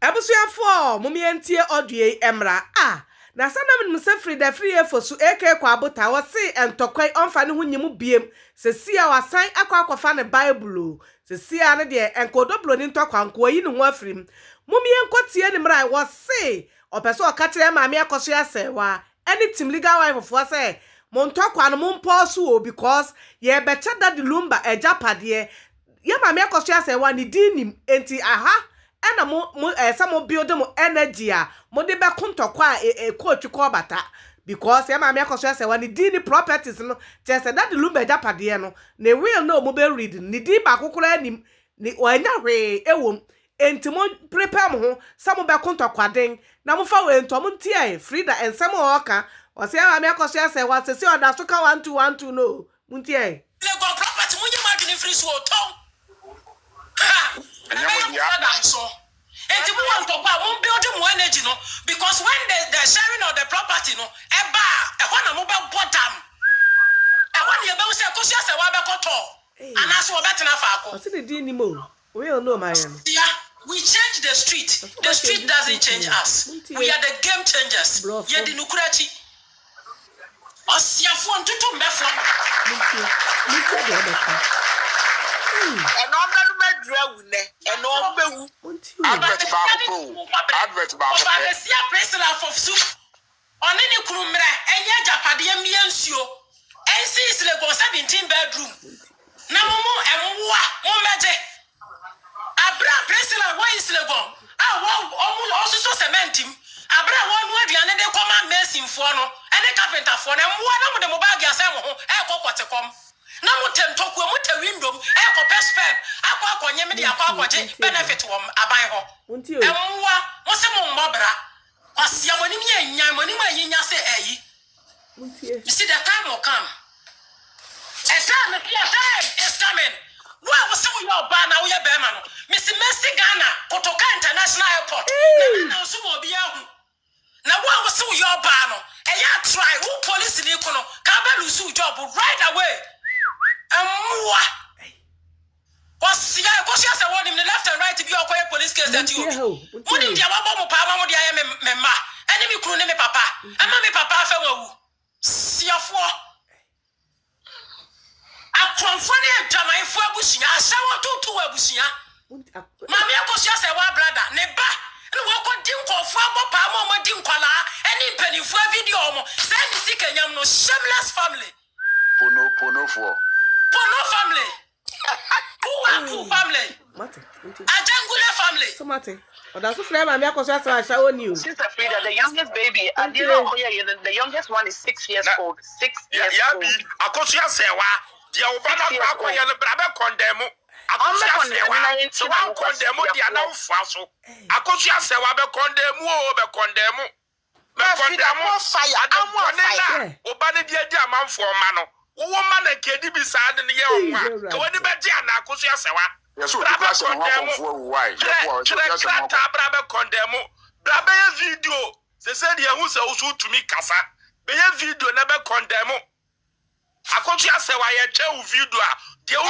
Ebusuafo mumientie odue emra na sanam se Freda Afriyie Fosu Kwaabotah wose entokwai onfa ne hunyim biem sesia wasan akwafa ne Bible sesia ne de enkodoblo ni ntokwa nko yi ne ho afrim mumien ne mra wose opeso okakire Maame Akosua Serwaa any team legal wife for say montokwa no momposu o because ye becha that the lumba ejapade ye Maame Akosua Serwaa ni dinim enti aha ena mo build mo energy mo de be kontokwa coach Kwaabotah because ya Maame Akosua Serwaa ni di properties no just that the lumba ejapade no ne will no mo be read ni di ba kokora anim ni wanya hwe ewom enti mo prepare mo ho samo be kontokwa den na mo fa we nto mo ntie Freda ensem oka o se Maame Akosua Serwaa se oda so ka 1212 no mo ntie lègàl property mo nyima adwene free so ton ha and you want to go build more energy no because when the sharing of the property no eba e ho na mo be bottom e ho na e be say Akosua Serwaa be koto and as we betena fa akọ o se the di ni mo we all know my yeah we change the street doesn't change us we are the game changers ye di nukurachi osiafo ntutu mbefo and on the medrawune and on bewu advert ba the sia president of soup on any krumra enye japade miensuo ensi is lègàl 17 bedroom na momo emwa mo meje abra president why is lègàl also so cementim abra wonu aduane de koma mason fo no ene carpenter fo na mwa na mo de mo bag asem ho kokotekom na mo tentoku mo te window pespem akonye me de akonye benefit wo aban ho emwa mo se mo mbobra kwasia mo ni nya mo ni nya se eyi you see the time will come a time is coming wa wo se wo yo ba na wo ye be ma no Missy Ghana Kotoka International Airport na so mo bia hu na wa wo se wo yo ba no e ya try who police ni ko no ka ba lose job right away emwa kwasia Akosua Serwaa ni left and right bi okoye police case that you mudi dia wa bo mo pa ma mo dia ye me ma ene mi kru ne me papa ama me papa afa wawu siafo akonfone adwamaifo abusia asawo tutu abusia Maame Akosua Serwaa brother ne ba ne woko di nkofo abopa mo di nkwala eni mpanifo video mo send sikanyam no shameless family pono family who family Ajangule family so mate oda so Freda Maame Akosua Serwaa shawo ni o Sister Freda, the youngest baby, and the youngest one is 6 years old. 6 years old. Akosua Serwaa dia obana akoye no brabe condemn Akosua Serwaa so one condemn dia na ufa so Akosua Serwaa be condemn fire amwa obana dia di amanfo ma no wo ma na kedi bi sa de ne ye onwa ka woni be dia na Akosua Serwaa brabe condemn why brabe condemn brabe video se dia hu se usu tumi kasa be video na be condemn Akosua Serwaa ye che video a de wo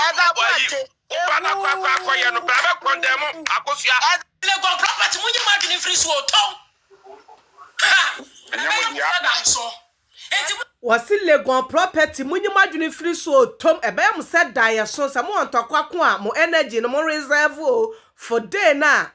obana kwa ye no brabe condemn Akosua lègàl property mo nyima adwene free so ton wasi lègàl property munyima adwene free so tom ebe am said die so some want kwako a mo energy no mo reserve o for day na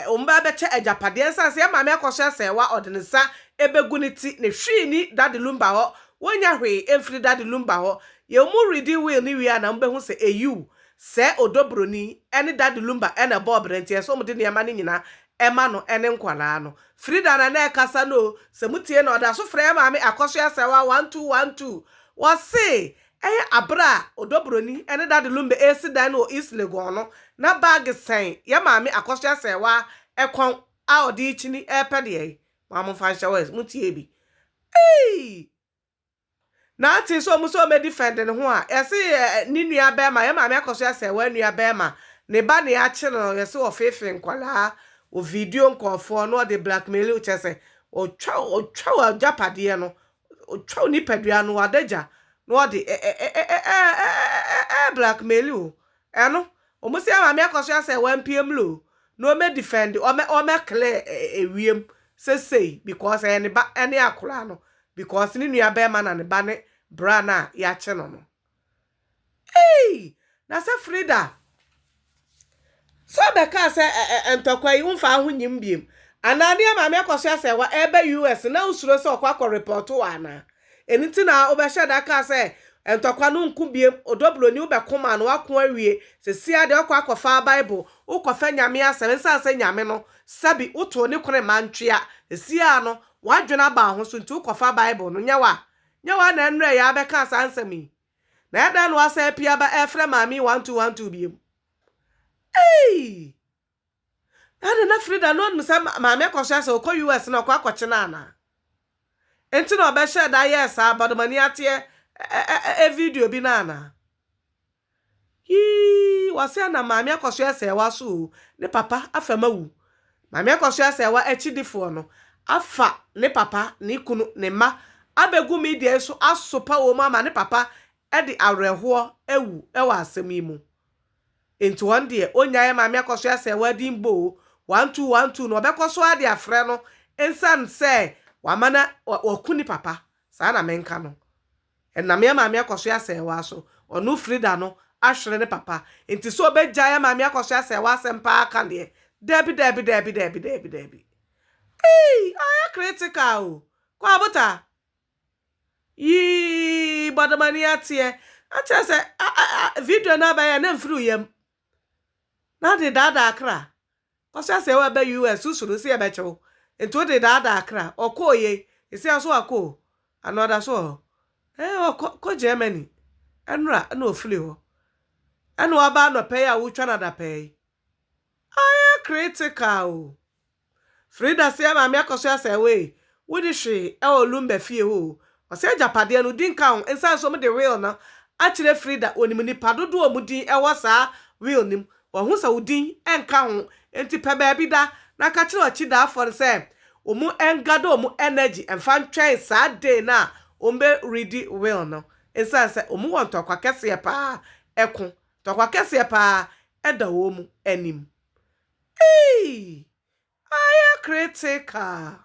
omba be che ejapade ensanse Maame Akosua Serwaa odinisa ebeguniti ne hwi ni dade lumba ho wonya hwe emfiri dade lumba ho ye mu ready will ni wi na mbe hu se eyu se odobroni ene dade lumba ene bob renti so mo de ne ma ni nyina ema no ene nkwala no Freda na ekasa no se mutie na oda so Freda Maame Akosua Serwaa 1212 wose abra odobroni ene dade lumba esi dan no East Lègàl no na bag sen ya Maame Akosua Serwaa ekon a odi chini epede mamu fansha wes mutie bi na ati so muso me defend ne ho a ese ni nua be ma ya Maame Akosua Serwaa nua be ma ne ba ne a che no ese ofefe nkwala o video nkofo no de blackmail o chese o twa japade no o twa ni padua no adaja no de blackmail o eno o musi Maame Akosua Serwaa 1 pm lo no me defend o me clear ewiem say because any ba any akura no because ni nua be ma na ne ba ne bra na ya che no hey na se Freda so be ka se entokwa yi umfa ho nyim biem anade Maame Akosua Serwaa ebe US na usuro se okwa report wa na eniti na obehye da ka se entokwa no nku biem odoblo ni ubekoma no wako awie se sia de okwa akofa Bible ukofa nyame asem nsa nyame no sabi uto ne kone mantwea sia no wadwena ba ho so nti ukofa Bible no nyawa na enre ya be ka sa ansami na eda no asa pia ba efre Maame 1212 biem hey ade na Freda no msa Maame Akosua se okọ US na okọ akọche na ana enti na obehye da yes abadomani ate video bi na ana wase na Maame Akosua Serwaa so ne papa afamawu Maame Akosua Serwaa echidifo no afa ne papa ne kunu ne ma abegu media so asopa wo mama ne papa edi areho ewu ewa asemi mu enti one day onyaye Maame Akosua Serwaa dimbo 1212 no obekoso ade afre no ensan se wamana wakuni papa sa na menka no na Maame Akosua Serwaa so onu Freda no ahwere ne papa enti so obegyaye Maame Akosua Serwaa sempa aka de debi aya critical Kwaabotah yi badamani atie acha se video na ba ya na mfuru yam na de dada akra Akosua Serwaa ba US usuru se ebe chewo enti de dada akra okoye esi aso akọ another so ko Germany enra na ofili ho anu aba no pay a wutwa na da pay aya critical Freda se Maame Akosua Serwaa wodi hwe olumba fie ho o se japade no din kan ensan so me de real na a kire Freda onim ni padodo omudin sa real nim wo hu sa udin enka ho enti pe ba bi da na ka kire ochi da for se omu engado omu energy emfa ntwen sa day na ombe ready real no ensan se omu won tokwa kese pa ekon tokwa kese pa eda wo mu anim aya critical